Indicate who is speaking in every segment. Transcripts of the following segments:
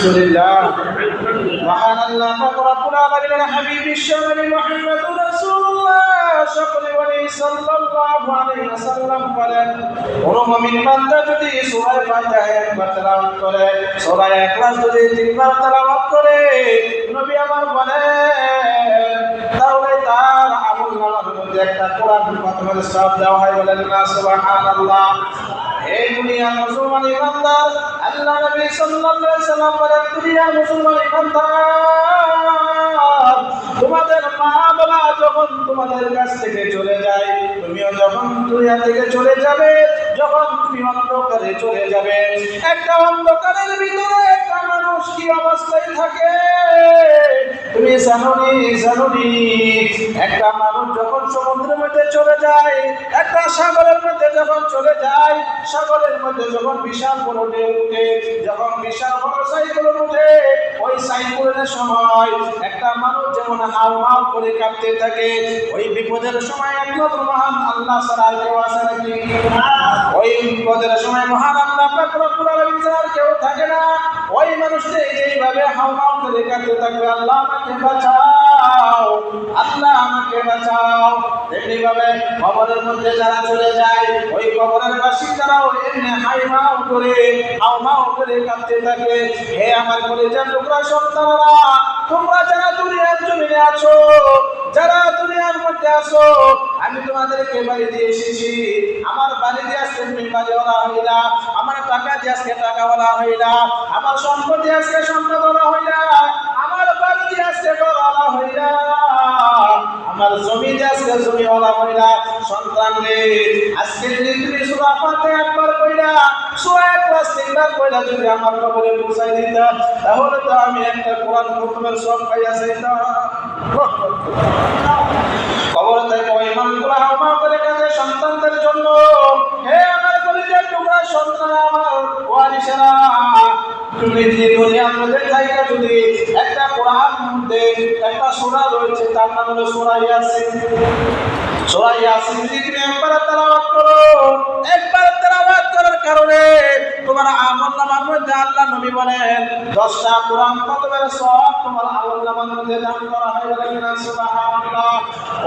Speaker 1: আলহামদুলিল্লাহ মহান আল্লাহ পাক রব্বুল আলামিনের হাবিব বিশ্বনবী মুহাম্মদুর রাসূলুল্লাহ সকলে বলি সাল্লাল্লাহু আলাইহি ওয়াসাল্লাম বলেন কোন মুমিন বান্দা যদি সূরা ফাতিহা একবার তেলাওয়াত করে সূরা ইখলাস যদি তিনবার তেলাওয়াত করে নবী আমার বলেন তাহলে তার আমলনামার মধ্যে একটা কোরআন খতমের সওয়াব দেওয়া হয়। বলেন না সুবহানাল্লাহ। এই দুনিয়ার মুসলমান ইমানদার আল্লাহ নবী সাল্লাল্লাহু আলাইহি ওয়াসাল্লাম বলেন দুনিয়ার মুসলমান ইমানদার তোমাদের মা বাবা যখন তোমাদের কাছ থেকে চলে যায় তুমিও যখন দুনিয়া থেকে চলে যাবে যখন তুমি অন্ধকারে চলে যাবে একটা অন্ধকারের ভিতরে একটা মানুষ কি অবস্থায় থাকে তুমি জানোনি একটা মানুষ যখন সমুদ্রের মধ্যে চলে যায় একটা সাগরের মধ্যে যখন চলে যায় সাগরের মধ্যে যখন বিশাল বড় ঢেউ উঠে যখন বিশাল বড় সাইক্লোন উঠে ওই সাইক্লোনের সময় একটা মানুষ যেমন হাউমাউ করে কাঁপতে থাকে ওই বিপদের সময় একমাত্র মহান আল্লাহ ছাড়া আর কেউ আছে নাকি? ওই বিপদের সময় মহান আল্লাহ পাক রব্বুল আলামিন ছাড়া আর কেউ থাকে না। ওই মানুষটা এইভাবে হাউমাউ করে কাঁপতে থাকবে আল্লাহ আমাকে বাঁচাও আল্লাহ আমাকে বাঁচাও। তেমনি ভাবে কবরের মধ্যে যারা চলে যায় ওই কবরের বাসিন্দারাও এমনি হাউমাউ করে কাঁপতে থাকে। হে আমার কলিজার টুকরা সন্তানরা তোমরা যারা দুনিয়ার জমিনে আছো যারা দুনিয়ার মধ্যে আছো আমি তোমাদেরকে বাড়ি দিয়ে এসেছি। আমার বাড়ি দিয়ে আজকে তুমি বাড়িওয়ালা হইলা, আমার টাকা দিয়ে আজকে টাকাওয়ালা হইলা, আমার সম্পত্তি আজকে সম্পদওয়ালা হইলা, আমার বাড়ি দিয়ে আজকে ঘরওয়ালা হইলা, আমার জমি দিয়ে আজকে জমিওয়ালা হইলা। সন্তান রে আজকে যদি তুমি সূরা ফাতিহা একবার কইরা সূরা ইখলাস তিনবার কইরা যদি আমার কবরে পৌঁছাই দিতা তাহলে তো আমি একটা কোরআন খতমের সওয়াব পাইয়া যাইতাম। কবর থেকে ওই মানুষগুলো হাওমা করে কাঁদে সন্তানদের জন্য। হে আমার কলিজার টুকরা সন্তান আমার ওয়ারিসেরা তুমি যে দুনিয়ার মধ্যে জায়গা যদি একটা কোরআন মধ্যে একটা সূরা রয়েছে তার নাম হলো সূরা ইয়াসিন। সূরা ইয়াসিন যদি তুমি একবার তেলাওয়াত করো একবার তেলাওয়াত করার কারণে তোমার আমলনামার মধ্যে আল্লাহ নবী বলেন 10টা কোরআন খতমের সওয়াব তোমার আমলনামার মধ্যে দান করা হয়। বলেন সুবহানাল্লাহ।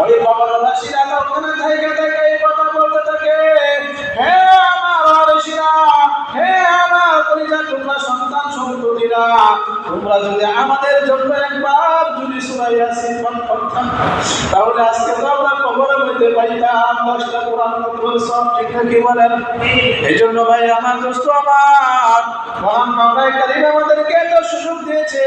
Speaker 1: ওই কবরবাসীরা ওখানে জায়গা থেকে এই কথা বলতে থাকে হে আমার ওয়ারিসরা হে আমার কলিজার টুকরা সন্তান সন্ততিরা তোমরা যদি আমাদের জন্য একবার যদি সূরা ইয়াসিন পাঠ করতাম তাহলে আজকে তো আমরা কবরের মধ্যে পাইতাম 10টা কোরআন খতমের সওয়াব। ঠিক কি বলেন? এইজন্য ভাই আমার দোস্ত আমার মহান মাওলা কারীম আমাদেরকে এত সুযোগ দিয়েছে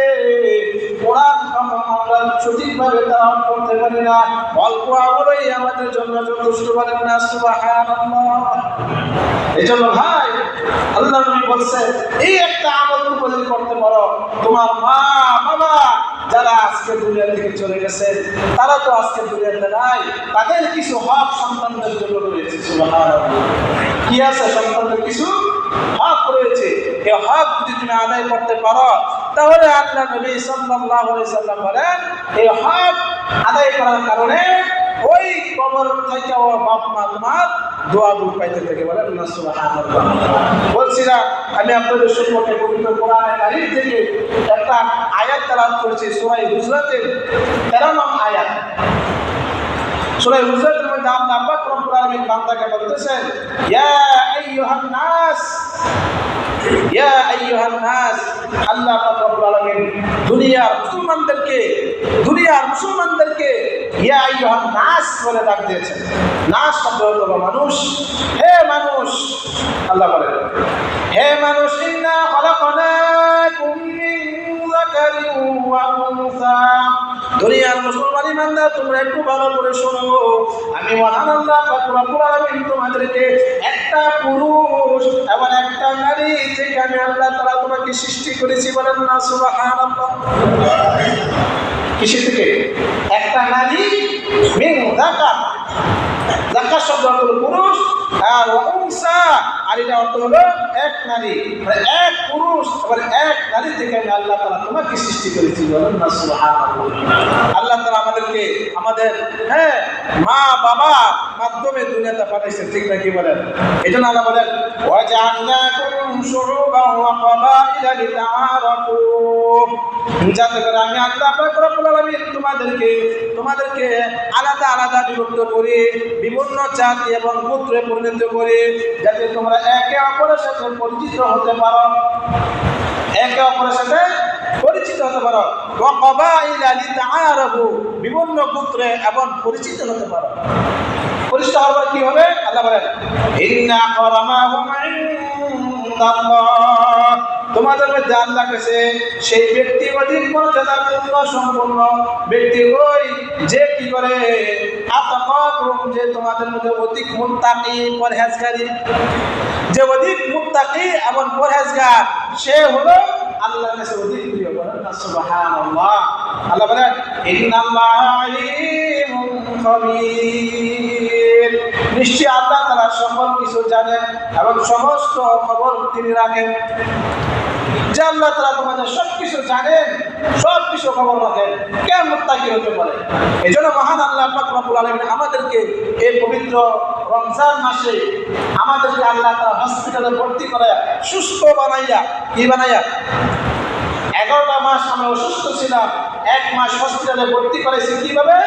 Speaker 1: কোরআন আমরা সঠিকভাবে তেলাওয়াত করতে পারি না অল্প আমলই আমাদের জন্য যথেষ্ট। বলেন না সুবহানাল্লাহ। এইজন্য ভাই আল্লাহ নবী বলছেন এই একটা আমল তুমি করতে পারো তোমার মা বাবা যারা আজকে দুনিয়া থেকে চলে গেছে তারা তো আজকে দুনিয়াতে নাই তাদের কিছু হক সন্তানদের জন্য রয়েছে। সুবহানাল্লাহ। কি আছে? সন্তানদের কিছু হক রয়েছে। এই হক যদি তুমি আদায় করতে পারো তাহলে আল্লাহ নবী সাল্লাল্লাহু আলাইহি সাল্লাম বলেন এই হক আদায় করার কারণে ওই কবর থেকে ও বাপ মা তোমার দোয়া গুলো পাইতে থাকে। বলেন না সুবহানাল্লাহ। বলছিলাম আমি আপনাদের সম্পর্কে পবিত্র কোরআনে কারীম থেকে একটা আয়াত তেলাওয়াত করেছি সূরা হুজরাতের 13 নং আয়াত। সূরা হুজরাতের মধ্যে আল্লাহ পাক রব্বুল আলামিন বান্দাকে বলতেছেন ইয়া আইয়ুহান নাস আল্লাহ পাক রব্বুল আলামিন দুনিয়ার মুসলমানদেরকে ইয়া আইয়ুহান নাস বলে ডাক দিয়েছেন। নাস শব্দ হলো মানুষ। হে মানুষ আল্লাহ বলেন হে মানুষ ইন্না খালাকনাকুম মিন যাকারিন ওয়া উনসা। দুনিয়ার মুসলমান ইমানদার তোমরা একটু ভালো করে শোনো আমি মহান আল্লাহ পাক রব্বুল আলামিন তোমাদেরকে একটা পুরুষ এবং একটা নারী থেকে আমি আল্লাহ তাআলা তোমাকে সৃষ্টি করেছি। বলেন না সুবহানাল্লাহ। কিসের থেকে? একটা নারী মিন যাকার। যাকার শব্দ হলো পুরুষ আর উনসা আর এটা অর্থ হলো এক নারী মানে এক পুরুষ আবার এক নারী থেকে আমি আল্লাহ তাআলা তোমাকে সৃষ্টি করেছি। বলেন না সুবহানাল্লাহ। আল্লাহ তাআলা আমাদেরকে আমাদের মা বাবা মাধ্যমে দুনিয়াতে পাঠাইছেন। ঠিক নাকি বলেন? এজন্য আল্লাহ বলেন ওয়াজআলনাকুম শুউবান ওয়া ক্বাবাইলা লিতাআরাফু। যাতে করে আমি আল্লাহ পাক রব্বুল আলামিন তোমাদেরকে আলাদা আলাদা বিভক্ত করি, বিভিন্ন জাতি এবং গোত্রে পরিণত করি, যাতে তোমরা একে অপরের সাথে পরিচিত হতে পারো, একে অপরের সাথে পরিচিত হতে পারো। ওয়াকাবাইলা লিতাআরাফু, বিভিন্ন গোত্রে এবং পরিচিত হতে পারো। পরিচিত হওয়ার পর কি হবে? আল্লাহ বলেন ইন্না আকরামাহুম ইনদাল্লাহ, তোমাদের মধ্যে আল্লাহর কাছে সেই ব্যক্তি অধিক মর্যাদাপূর্ণ সম্পন্ন ব্যক্তি ওই যে কি করে আতাকাকুম, যে তোমাদের মধ্যে অধিক মুত্তাকি পরহেজগারী, যে অধিক মুত্তাকি এবং পরহেজগার সে হলো আল্লাহর কাছে অধিক প্রিয়। বলেন না সুবহানাল্লাহ। আল্লাহ বলেন ইন্নাল্লাহা আলিমুন খাবীর, নিশ্চয়ই আল্লাহ তাআলা সকল কিছু জানেন এবং সমস্ত খবর তিনি রাখেন। যে আল্লাহ তাআলা তোমাদের সবকিছু জানেন, সবকিছু খবর রাখেন, কে মুত্তাকি হতে পারে? এজন্য মহান আল্লাহ পাক রব্বুল আলামিন আমাদেরকে এই পবিত্র রমজান মাসে আমাদেরকে আল্লাহ তাআলা হসপিটালে ভর্তি করে সুস্থ বানাইয়া, কি বানাইয়া, 11টা মাস আমরা অসুস্থ ছিলাম, 1 মাস হসপিটালে ভর্তি করেছি। কিভাবে?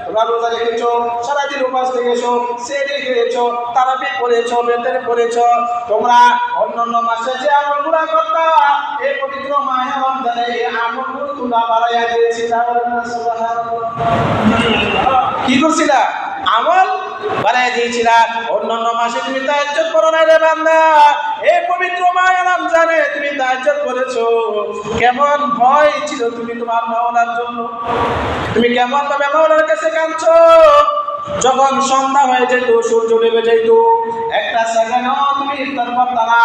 Speaker 1: তোমরা রোজা রেখেছো, সারাদিন উপাস থেকেছো, সেহরি খেয়েছো, তারাবি পড়েছো, বেতের পড়েছো, তোমরা অন্যান্য মাসে যে আমলগুলো করতা এই পবিত্র মাহে রমজানে এই আমলগুলো তোমরা বাড়াইয়া দিয়েছিলা। কি করছিলা? আমল বাড়াই দিয়েছিলা। অন্যান্য মাসে তুমি তাহাজ্জুদ করো না রে বান্দা, এই পবিত্র মাহে রমজানে তুমি তাহাজ্জুদ করেছো। কেমন ভয় ছিল তুমি তোমার মাওলার জন্য, তুমি কেমন ভাবে মাওলার কাছে কাঁদছো। যখন সন্ধ্যা হয়ে যেত, সূর্য ডুবে যেত, একটা সেকেন্ডও তুমি ইফতার করতে না।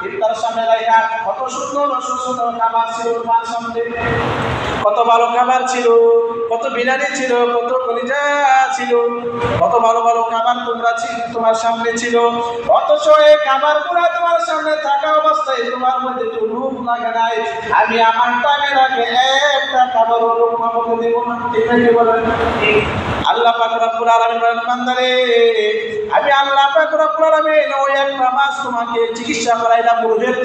Speaker 1: ইফতার সামনে রাখা কত সুন্দর সুন্দর খাবার ছিল তোমার সামনে, কত ভালো খাবার ছিল, কত বিরিয়ানি ছিল, কত কলিজা ছিল, কত ভালো ভালো খাবার তোমার সামনে ছিল। অথচ এই খাবারগুলো তোমার সামনে থাকা অবস্থায় তোমার মধ্যে একটু লোভ লাগে নাই। আমি আমার টাইমের আগে একটা খাবারও লোক আমাকে দেবো না, ঠিক আছে বলেন? আল্লাহ পাক রব্বুল আলামিন বলেন বান্দারে, আমি আল্লাহ পাক রব্বুল আলামিন ওই একটা মাস তোমাকে চিকিৎসা করাইলাম, রোগের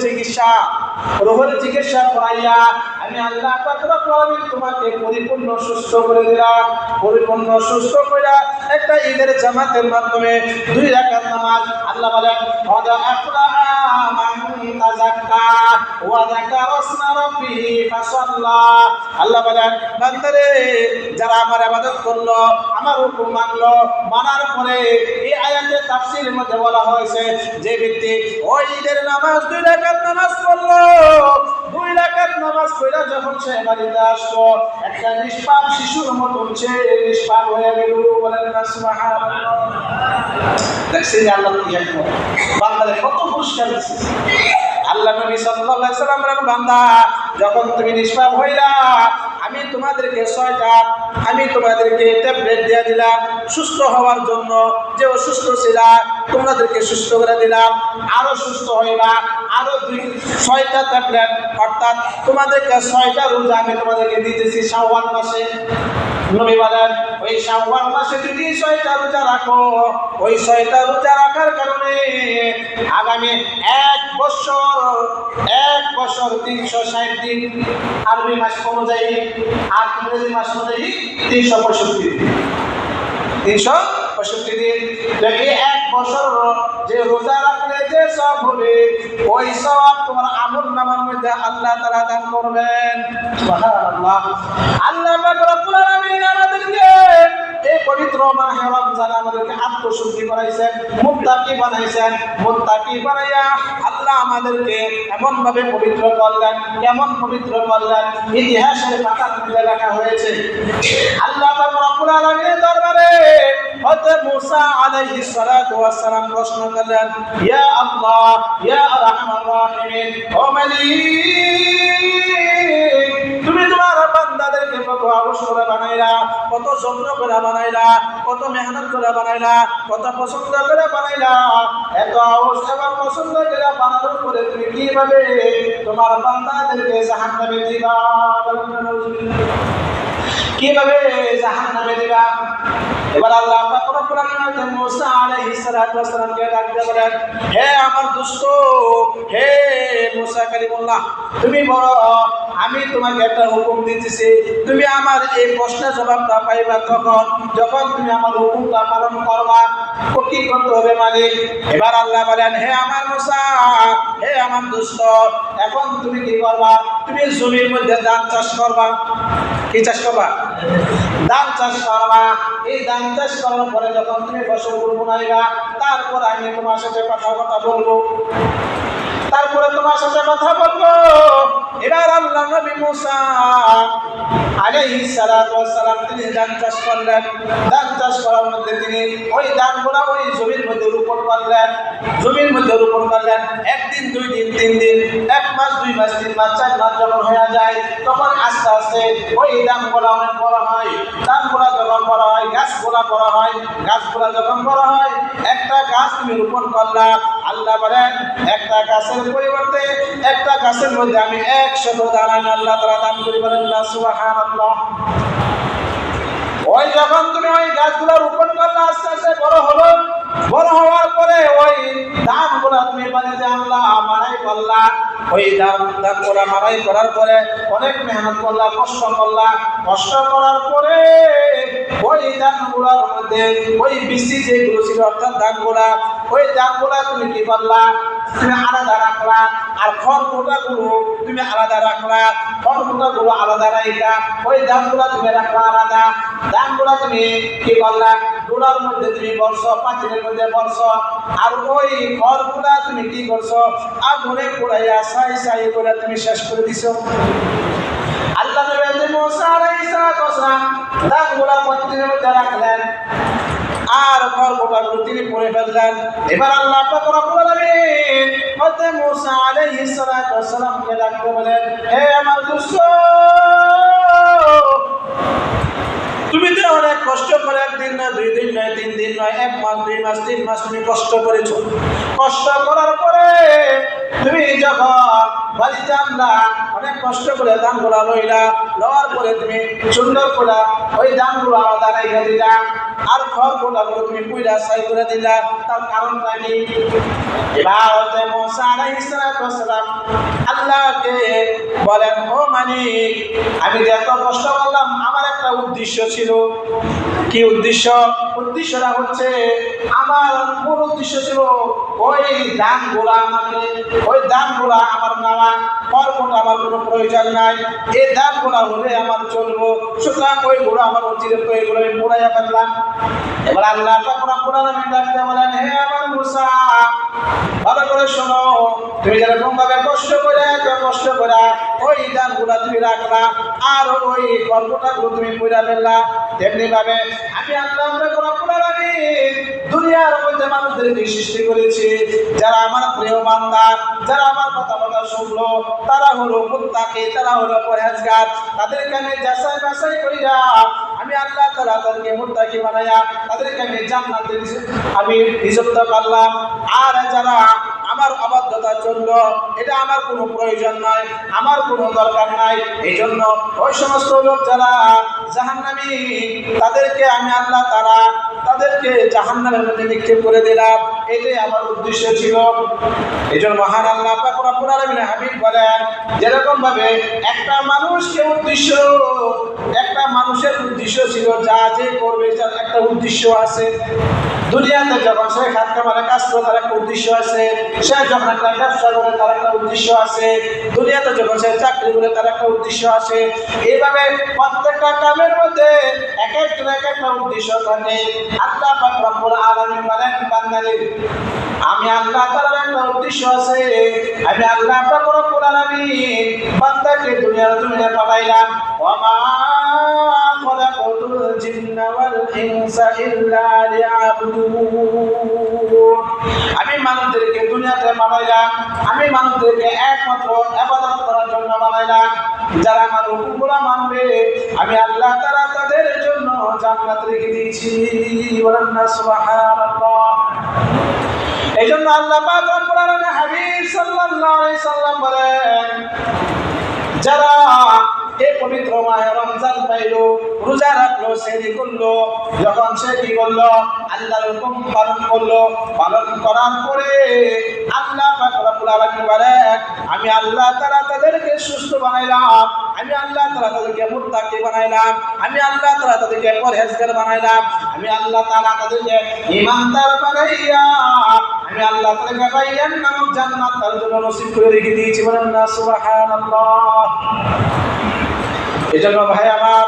Speaker 1: চিকিৎসা করাইয়া আমি আল্লাহ পাক রব্বুল আলামিন তোমাকে পরিপূর্ণ সুস্থ করে দিলাম। পরিপূর্ণ সুস্থ করে একটা ঈদের জামাতের মাধ্যমে 2 রাকাত নামাজ। আল্লাহ বলেন ওয়া আফলাহা মান তাযাক্কা ওয়া যাকারা ইসমা রাব্বিহি ফাসাল্লা। আল্লাহ বলেন বান্দারে, যারা আমার ইবাদত করলো, আমার হুকুম মানলো, মানার পরে এই আয়াতের তাফসীরের মধ্যে বলা হয়েছে যে ব্যক্তি ওই ঈদের নামাজ 2 রাকাত নামাজ পড়লো, 2 রাকাত নামাজ পড়া যখন সে বাড়িতে আসলো, একটা নিষ্পাপ শিশুর মতন সে নিষ্পাপ হয়ে গেল। বলেন না সুবহানাল্লাহ। দেখছেন আল্লাহ কি একবার বান্দারে কত পুরস্কার দিচ্ছে। আল্লাহ নবী সাল্লাল্লাহু আলাইহি সাল্লাম বলেন বান্দা, যখন তুমি নিষ্পাপ হইলা আমি তোমাদেরকে ট্যাবলেট দিয়ে দিলাম সুস্থ হওয়ার জন্য। যে অসুস্থ ছিলা তোমাদেরকে সুস্থ করে দিলাম, আরো সুস্থ হইবা, আরো 6টা ট্যাবলেট, অর্থাৎ তোমাদেরকে 6টা রোজা আমি তোমাদেরকে দিতেছি শাওয়াল মাসে। নবী বলেন ওই শাওয়াল মাসে যদি 6টা রোজা রাখো, ওই 6টা রোজা রাখার কারণে আগামী 1 বছর 360 দিন, আরবি মাস অনুযায়ী আর ইংরেজি মাস অনুযায়ী 365 দিন, 365 দিন। দেখি 1 বছর যে রোজা রাখলে যে সব হবে, ওই সব তোমার আমল নামার মধ্যে আল্লাহ তাআলা দান করবেন। সুবহানাল্লাহ। আল্লাহ পাক রব্বুল আলামিন আমাদেরকে এই পবিত্র মাহে রমজান আমাদেরকে আত্মশুদ্ধি করাইছেন, মুত্তাকি বানাইছেন। মুত্তাকি বানাইয়া আল্লাহ আমাদেরকে এমন ভাবে পবিত্র করলেন, কেমন পবিত্র করলেন ইতিহাসের পাতার মধ্যে লেখা হয়েছে। আল্লাহ পাক রব্বুল আলামিনের দরবারে হযরত মুসা আলাইহিস সালাতু ওয়াস সালাম প্রশ্ন করলেন, ইয়া আল্লাহ, ইয়া আরহামার রাহিমিন, ও মালিক, তুমি তোমার বান্দাদেরকে কত আওয়াজ করে বানাইলা, কত যত্ন করে বানাইলা, কত মেহনত করে বানাইলা, কত পছন্দ করে বানাইলা। এত আওয়াজ এবং পছন্দ করে বানানোর পরে তুমি কিভাবে তোমার বান্দাদেরকে জাহান্নামে দিবা? কিভাবে জাহান্নামে দিবা? এবার আল্লাহ পাক রব্বুল আলামিন মুসা আলাইহিস সালাতু ওয়াস সালামকে ডাক দিয়ে বলেন, হে আমার দোস্ত, হে মুসা কালিমুল্লাহ, তুমি বলো আমি তোমাকে একটা হুকুম দিতেছি, তুমি আমার এই প্রশ্নের জবাবটা পাইবা তখন যখন তুমি আমার হুকুমটা পালন করবা। কি করতে হবে মালিক? এবার আল্লাহ বলেন, হে আমার মুসা, হে আমার দোস্ত, এখন তুমি কি করবা? তুমি জমির মধ্যে ধান চাষ করবা। কি চাষ করবা? ধান চাষ করবা। এই ধান চাষ করার পরে যখন তুমি ফসল বুনাইবা, তারপর আমি তোমার সাথে কথা বলবো। তারপরে তোমার সাথে কথা বলবো। এবার আল্লাহ নবী মুসা আলাইহিস সালাতু ওয়াস সালাম তিনি ধান চাষ করলেন। ধান চাষ করার মধ্যে তিনি ওই ধানগুলো ওই জমির মধ্যে রোপণ করলেন। জমির মধ্যে রোপণ করলেন। একদিন, 2 দিন, 3 দিন, 1 মাস, 2 মাস, 3 মাস, 4 মাস যখন হয়ে যায়, তখন আস্তে আস্তে ওই ধানগুলো অনেক বড় হয়। ধানগুলো যখন বড় হয়, গাছগুলো বড় হয়। গাছগুলো যখন বড় হয়, একটা গাছ তুমি রোপণ করলা। আল্লাহ বলেন, একটা গাছের পরিবর্তে একটা গাছের মধ্যে আমি 100 দানা আল্লাহ তাআলা দান করি। বলেন না সুবহানাল্লাহ। ওই যখন তুমি ওই গাছগুলো রোপণ করলে আস্তে আস্তে বড় হলো। বড় হওয়ার পরে ওই ধানগুলো তুমি বাড়িতে আনলা, মারাই করলা। ওই ধানগুলো মারাই করার পরে অনেক মেহনত করলা, কষ্ট করলা। কষ্ট করার পরে ওই ধানগুলোর মধ্যে ওই বীজ যেগুলো ছিল, অর্থাৎ ধানগুলা, ওই ধানগুলা তুমি কি করলা? তুমি আলাদা রাখলা। আর খড়কুটাগুলো তুমি আলাদা রাখলা। খড়কুটাগুলো আলাদা রাখলা। ওই ধানগুলা তুমি রাখলা আলাদা। ধানগুলা তুমি কি করলা? ডোলার মধ্যে তুমি বলছো, পাতিলের মধ্যে বলছো। আর ওই খড়গুলা তুমি কি করছো? আগুনে পোড়াইয়া ছাই ছাই করে তুমি শেষ করে দিছো। আল্লাহ নবী মুসা আলাইহিস সালাতু ওয়াস সালাম ধানগুলা পাতিলের মধ্যে রাখলেন আর খড়কুটাগুলো তিনি পড়ে ফেললেন। এবার আল্লাহ পাক রব্বুল আলামিন হযরত মুসা আলাইহিস সালাতু ওয়াস সালামকে ডাকতে বলেন, হে আমার দোস্ত, তুমি তো অনেক কষ্ট করে, 1 দিন না, 2 দিন নয়, 3 দিন নয়, 1 মাস, 2 মাস, 3 মাস তুমি কষ্ট করেছো। কষ্ট করার পরে তুমি যখন বাড়িতে আনলা, অনেক কষ্ট করে ধানগুলা লইলা, লওয়ার পরে তুমি সুন্দর করে ওই ধানগুলো আলাদা রেখে দিলা। আর খড়গুলো তুমি পুইরা ছাই করে দিলা। তার কারণটা কি? এবার হযরত মুসা আলাইহিস সালাতু ওয়াস সালাম আল্লাহকে বলেন, ও মালিক, আমি যে এত কষ্ট করলাম, আমার একটা উদ্দেশ্য ছিল। কি উদ্দেশ্য? উদ্দেশ্যটা হচ্ছে, আমার মূল উদ্দেশ্য ছিল ওই ধানগুলা আমার নেওয়া। খড়গুলো আমার কোনো প্রয়োজন নাই। এই ধানগুলা হলে আমার চলবো। সুতরাং ওইগুলো আমার অতিরিক্ত, এগুলো আমি পোড়াইয়া ফেললাম। এবার আল্লাহ পাক রব্বুল আলামিন ডাকতে বলেন, হে আমার মুসা, ভালো করে শোনো, তুমি যেরকম ভাবে কষ্ট করে ওই ধানগুলা তুমি রাখলা আর ওই খড়গুলো তুমি পুড়া ফেললা, তেমনি ভাবে আমি আল্লাহ পাক রব্বুল আলামিন দুনিয়ার মধ্যে মানুষদেরকে সৃষ্টি করেছি, যারা আমার প্রিয় বান্দা, যারা আমার কথা শুনলো, তারা হলো মুত্তাকি, তারা হলো পরহেজগার। তাদেরকে আমি যাচাই বাছাই করিয়া আমি আল্লাহ তাআলা তাদেরকে মুত্তাকি বানাইয়া তাদেরকে আমি জান্নাতে আমি নিযুক্ত করলাম। আর যারা আমার অবাধ্যতা চললো, এটা আমার কোনো প্রয়োজন নাই, আমার কোনো দরকার নাই। এই জন্য ওই সমস্ত লোক যারা জাহান্নামী, তাদেরকে আমি আল্লাহ তাআলা তাদেরকে জাহান্নামের মধ্যে নিক্ষেপ করে দিলাম। এটাই আমার উদ্দেশ্য ছিল। এই জন্য মহান আল্লাহ পাক রব্বুল আলামিন হাবিব বলেন, যেরকম ভাবে একটা মানুষের উদ্দেশ্য ছিল, যা যে করবে তার একটা উদ্দেশ্য আছে। দুনিয়াতে যখন সে খাত কামারে কাজ করে, তার একটা উদ্দেশ্য আছে। সে যখন একটা ব্যবসা করে, তার একটা উদ্দেশ্য আছে। দুনিয়াতে যখন সে চাকরি করে, তার একটা উদ্দেশ্য আছে। এইভাবে প্রত্যেকটা কামের মধ্যে এক একটা উদ্দেশ্য থাকে। আল্লাহ পাক রব্বুল আলামিন বলেন, বান্দারে, আমি আল্লাহ তাআলার একটা উদ্দেশ্য আছে। আমি আল্লাহ পাক রব্বুল আলামিন বান্দাকে দুনিয়ার জমিনে পাঠাইলাম। ওয়া মা খালাকাতুল জিন্না ওয়াল ইনসা ইল্লা লিয়াবুদুন। আমি মানুষদেরকে দুনিয়াতে বানাইলাম, আমি মানুষদেরকে একমাত্র ইবাদত করার জন্য বানাইলাম। যারা আমার হুকুমগুলো মানবে, আমি আল্লাহ তাআলা তাদের জন্য জান্নাত রেখে দিয়েছি। বলেন না সুবহানাল্লাহ। এই জন্য আল্লাহ পাক রব্বুল আলামিন হাবিব সাল্লাল্লাহু আলাইহি সাল্লাম বলেন, যারা এই পবিত্র মাহে রমজান পাইল, রোজা রাখলো, সেহরি করলো, যখন সে কি করলো আল্লাহর হুকুম পালন করলো, পালন করার পরে আল্লাহ পাক রব্বুল আলামিন বলেন আমি আল্লাহ তাআলা তাদেরকে সুস্থ বানাইলাম, আমি আল্লাহ তাআলা তাদেরকে মুত্তাকি বানাইলাম, আমি আল্লাহ তাআলা তাদেরকে পরহেজগার বানাইলাম, আমি আল্লাহ তাআলা তাদেরকে ঈমানদার বানাইয়া আমি আল্লাহ তাআলা রায়্যান নামক জান্নাত তার জন্য নসিব করে রেখে দিয়েছি। বলেন না সুবহানাল্লাহ। এজন্য ভাই আমার,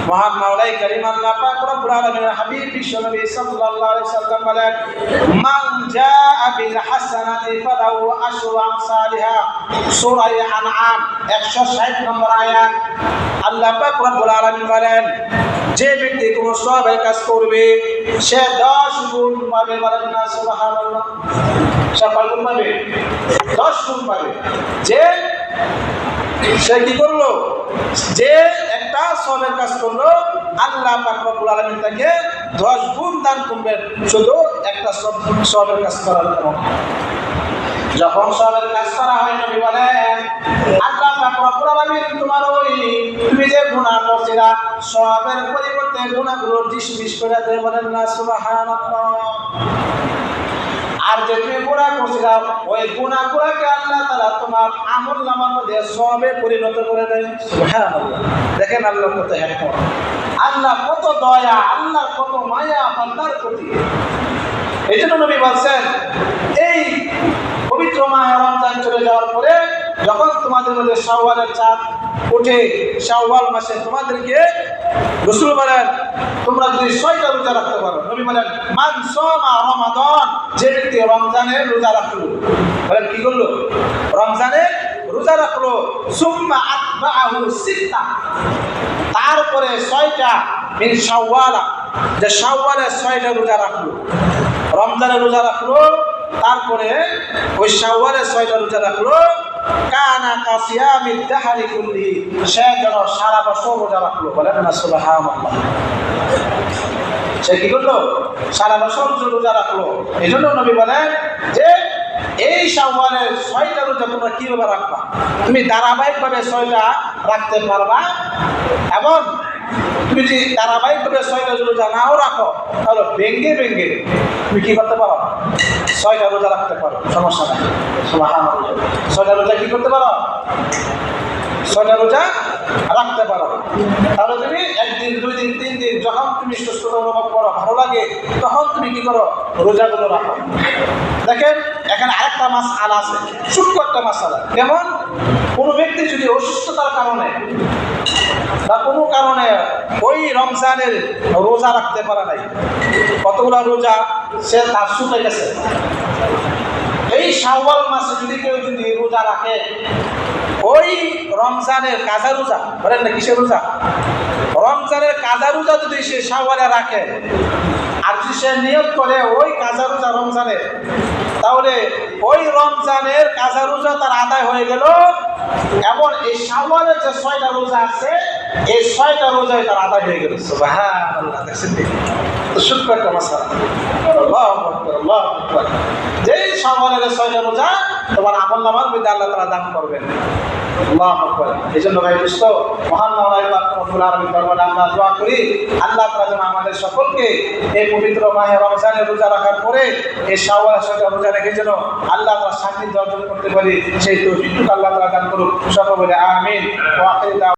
Speaker 1: মহান মাওলাই কারীম আল্লাহ পাক রব্বুল আলামিনের হাবিব বিশ্বনবী সাল্লাল্লাহু আলাইহি সাল্লাম বলেন মান জাআ বিল হাসানাতি ফালাহু আশরু আমসালিহা। সূরা আনআম 160 নম্বর আয়াত। আল্লাহ পাক রব্বুল আলামিন বলেন যে ব্যক্তি কোনো সওয়াবের কাজ করবে সে 10 গুণ পাবে। বলেন না সুবহানাল্লাহ। সে কয় গুণ পাবে? 10 গুণ পাবে। যে সে কি করলো? যে একটা সওয়াবের কাজ করলো, আল্লাহ পাক রব্বুল আলামিন তাকে 10 গুণ দান করবেন শুধু একটা সওয়াবের কাজ করার কারণে। যখন সওয়াবের কাজ করা হয় নবী বলেন আল্লাহ পাক রব্বুল আলামিন তোমার ওই তুমি যে গুনাহ করছিলা সওয়াবের পরিবর্তে গুনাহগুলো ডিসমিস করে দেয়। বলেন না সুবহানাল্লাহ। আর যে তুমি গুনাহ করছিলা ওই গুনাহগুলোকে আল্লাহ তাআলা তোমার আমলনামার মধ্যে সওয়াবে পরিণত করে দেয়। সুবহানাল্লাহ। দেখেন আল্লাহ কত হিকমত, আল্লাহ কত দয়া, আল্লাহ কত মায়া বান্দার প্রতি। এইজন্য নবী বলেন এই পবিত্র মাহে রমজান চলে যাওয়ার পরে যখন তোমাদের মধ্যে শাওয়ালের চাঁদ ওঠে, শাওয়াল মাসে তোমাদেরকে রাসূল বলেন তোমরা যদি 6টা রোজা রাখতে পারো, নবী বলেন মান সামা রমাদান, যে ব্যক্তি রমজানের রোজা রাখলো, বলেন কি করলো? রমজানের রোজা রাখলো, সুম্মা আতবাহু সিত্তা, তারপরে 6টা মিন শাওয়াল, যে শাওয়ালের 6টা রোজা রাখলো, রমজানের রোজা রাখলো, তারপরে ওই শাওয়ালের 6টা রোজা রাখলো, কানা কাসিয়ামিদ দাহরি কুল্লি, সে যেন সারা বছর রোজা রাখলো। বলেন না সুবহানাল্লাহ। সে কি করলো? সারা বছর রোজা রাখলো। এই জন্য নবী বলেন যে এই শাওয়ালের 6টা রোজা তোমরা কিভাবে রাখবা? তুমি ধারাবাহিকভাবে 6টা রাখতে পারবা, এবং তুমি যদি ধারাবাহিকভাবে 6টা রোজা নাও রাখো তাহলে ভেঙ্গে ভেঙ্গে তুমি কি করতে পারো? 6টা রোজা রাখতে পারো, সমস্যা নাই। সুবহানাল্লাহ। 6টা রোজা কি করতে পারো? 6টা রোজা রাখতে পারো। তাহলে তুমি 1 দিন 2 দিন 3 দিন যখন তুমি সুস্থতা অনুভব করো, ভালো লাগে, তখন তুমি কি করো? রোজাগুলো রাখো। দেখেন এখানে আরেকটা মাসআলা আছে, ছোট্ট একটা মাসআলা। যেমন কোনো ব্যক্তি যদি অসুস্থতার কারণে বা কোনো কারণে ওই রমজানের রোজা রাখতে পারে নাই, কতগুলা রোজা সে তার ছুটে গেছে, এই শাওয়াল মাসে যদি কেউ যদি রোজা রাখে, ওই রমজানের কাজা রোজা, বলেন না কিসের রোজা? রমজানের কাজা রোজা যদি সে শাওয়ালে রাখে, আর যদি সে নিয়ত করে ওই কাজা রোজা রমজানের, তাহলে ওই রমজানের কাজা রোজা তার আদায় হয়ে গেল, এবং এই শাওয়ালের যে 6টা রোজা আছে এই 6টা রোজায় তার আদায় হয়ে গেল। সুবহানাল্লাহ। দেখছেন তো ছোট্ট একটা মাসআলা। আল্লাহু আকবার, আল্লাহু আকবার। যেই শাওয়ালের 6টা রোজা তোমার আমলনামার মধ্যে আল্লাহ তাআলা দান করবেন। আল্লাহু আকবার। এজন্য ভাই দোস্ত, মহান মাওলাই পাক রব্বুল আলামিন দরবারে আমরা দোয়া করি আল্লাহ তাআলা যেন আমাদের সকলকে এই পবিত্র মাহে রমজানের রোজা রাখার পরে এই শাওয়ালের 6টা রোজা রেখে যেন আল্লাহ তাআলা সান্নিধ্য অর্জন করতে পারি, সেই তৌফিক আল্লাহ তাআলা দান করুন। সকলে বলে আমিন। ওয়া আখির